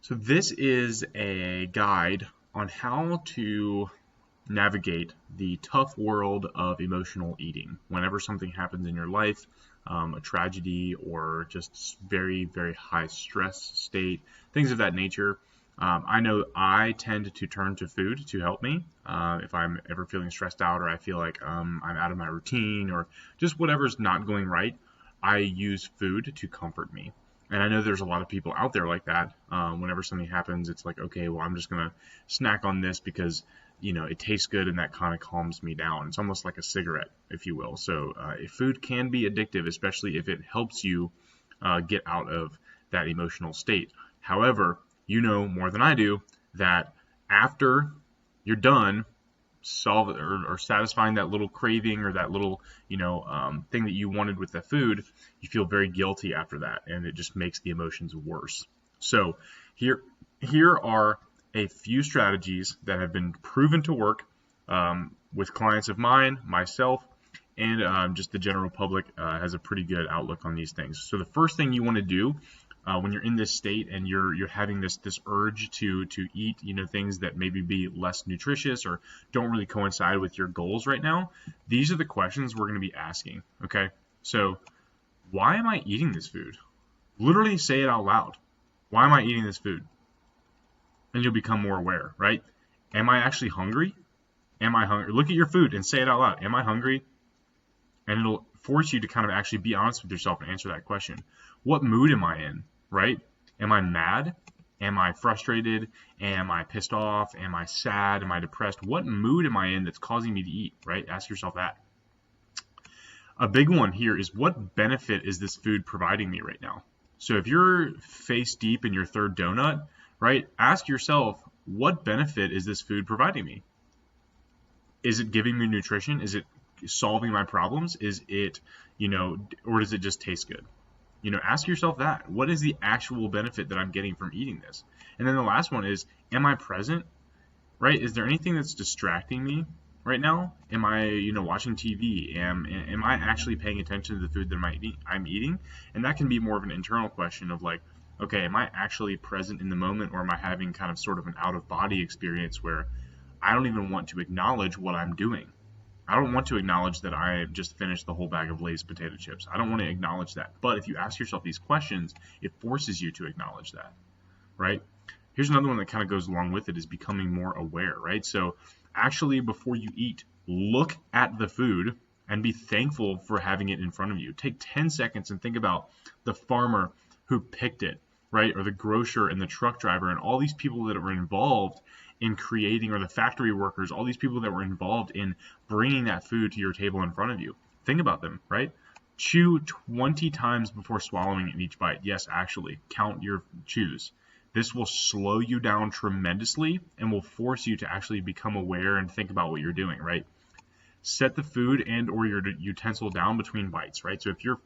So this is a guide on how to navigate the tough world of emotional eating. Whenever something happens in your life, a tragedy or just very, very high stress state, things of that nature, I know I tend to turn to food to help me if I'm ever feeling stressed out or I feel like I'm out of my routine or just whatever's not going right. I use food to comfort me. And I know there's a lot of people out there like that. Whenever something happens, it's like, okay, well, I'm just going to snack on this because, it tastes good and that kind of calms me down. It's almost like a cigarette, if you will. So food can be addictive, especially if it helps you get out of that emotional state. However, you know more than I do that after you're done solve or satisfying that little craving or that little thing that you wanted with the food, you feel very guilty after that, and it just makes the emotions worse. So here are a few strategies that have been proven to work with clients of mine, myself, and just the general public has a pretty good outlook on these things. So the first thing you want to do when you're in this state and you're having this urge to eat things that maybe be less nutritious or don't really coincide with your goals right now, these are the questions we're going to be asking. Okay, so why am I eating this food? Literally say it out loud. Why am I eating this food? And you'll become more aware, right? Am I actually hungry? Am I hungry? Look at your food and say it out loud. Am I hungry? And it'll force you to kind of actually be honest with yourself and answer that question. What mood am I in, right? Am I mad? Am I frustrated? Am I pissed off? Am I sad? Am I depressed? What mood am I in that's causing me to eat, right? Ask yourself that. A big one here is, what benefit is this food providing me right now? So if you're face deep in your third donut, right, ask yourself, what benefit is this food providing me? Is it giving me nutrition? Is it solving my problems? Is it, or does it just taste good? Ask yourself that. What is the actual benefit that I'm getting from eating this? And then the last one is, am I present? Right? Is there anything that's distracting me right now? Am I, watching TV? Am I actually paying attention to the food that I'm eating? And that can be more of an internal question of like, okay, am I actually present in the moment, or am I having kind of sort of an out-of-body experience where I don't even want to acknowledge what I'm doing? I don't want to acknowledge that I just finished the whole bag of Lay's potato chips. I don't want to acknowledge that. But if you ask yourself these questions, it forces you to acknowledge that, right? Here's another one that kind of goes along with it, is becoming more aware, right? So actually, before you eat, look at the food and be thankful for having it in front of you. Take 10 seconds and think about the farmer who picked it, right? Or the grocer and the truck driver and all these people that were involved in creating, or the factory workers, all these people that were involved in bringing that food to your table in front of you. Think about them, right? Chew 20 times before swallowing in each bite. Yes, actually, count your chews. This will slow you down tremendously and will force you to actually become aware and think about what you're doing, right? Set the food and or your utensil down between bites, right? So if you're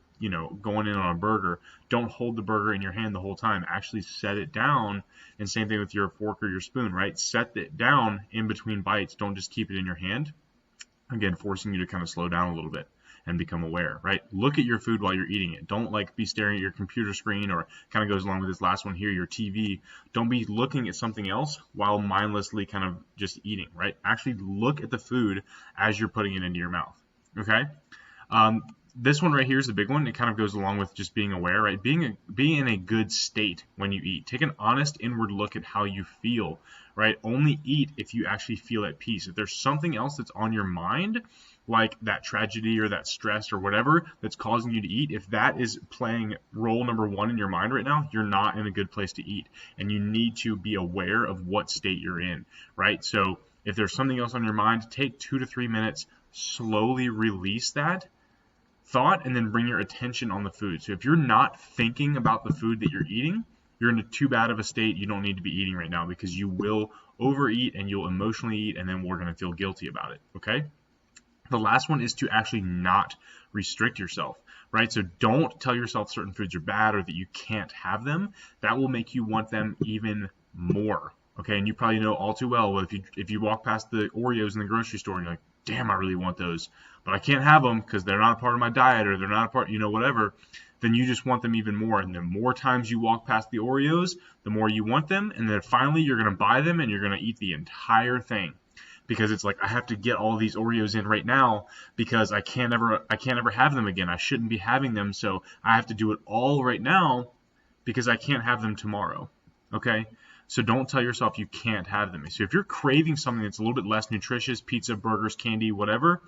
going in on a burger, don't hold the burger in your hand the whole time. Actually set it down, and same thing with your fork or your spoon, right? Set it down in between bites. Don't just keep it in your hand. Again, forcing you to kind of slow down a little bit and become aware, right? Look at your food while you're eating it. Don't be staring at your computer screen, or kind of goes along with this last one here, your TV. Don't be looking at something else while mindlessly kind of just eating, right? Actually look at the food as you're putting it into your mouth, okay? This one right here is the big one. It kind of goes along with just being aware, right? Being in a good state when you eat. Take an honest inward look at how you feel, right? Only eat if you actually feel at peace. If there's something else that's on your mind, like that tragedy or that stress or whatever that's causing you to eat, if that is playing role number one in your mind right now, you're not in a good place to eat. And you need to be aware of what state you're in, right? So if there's something else on your mind, take 2 to 3 minutes, slowly release that thought, and then bring your attention on the food. So if you're not thinking about the food that you're eating, you're in too bad of a state. You don't need to be eating right now, because you will overeat and you'll emotionally eat, and then we're going to feel guilty about it, okay? The last one is to actually not restrict yourself, right? So don't tell yourself certain foods are bad or that you can't have them. That will make you want them even more, okay? And you probably know all too well, if you walk past the Oreos in the grocery store and you're like, damn, I really want those, but I can't have them because they're not a part of my diet, or they're not a part, whatever, then you just want them even more. And the more times you walk past the Oreos, the more you want them. And then finally you're going to buy them and you're going to eat the entire thing, because it's like, I have to get all these Oreos in right now because I can't ever have them again. I shouldn't be having them. So I have to do it all right now because I can't have them tomorrow. Okay. So don't tell yourself you can't have them. So if you're craving something that's a little bit less nutritious, pizza, burgers, candy, whatever,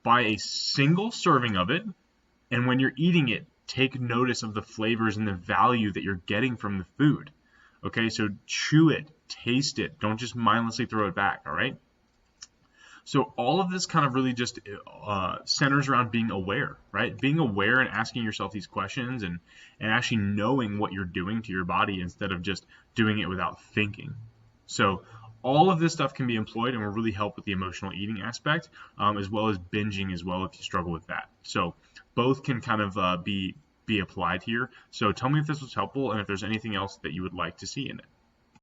buy a single serving of it. And when you're eating it, take notice of the flavors and the value that you're getting from the food. Okay, so chew it, taste it. Don't just mindlessly throw it back, all right? So all of this kind of really just centers around being aware, right? Being aware and asking yourself these questions, and actually knowing what you're doing to your body instead of just doing it without thinking. So all of this stuff can be employed and will really help with the emotional eating aspect, as well as binging as well if you struggle with that. So both can kind of be applied here. So tell me if this was helpful and if there's anything else that you would like to see in it.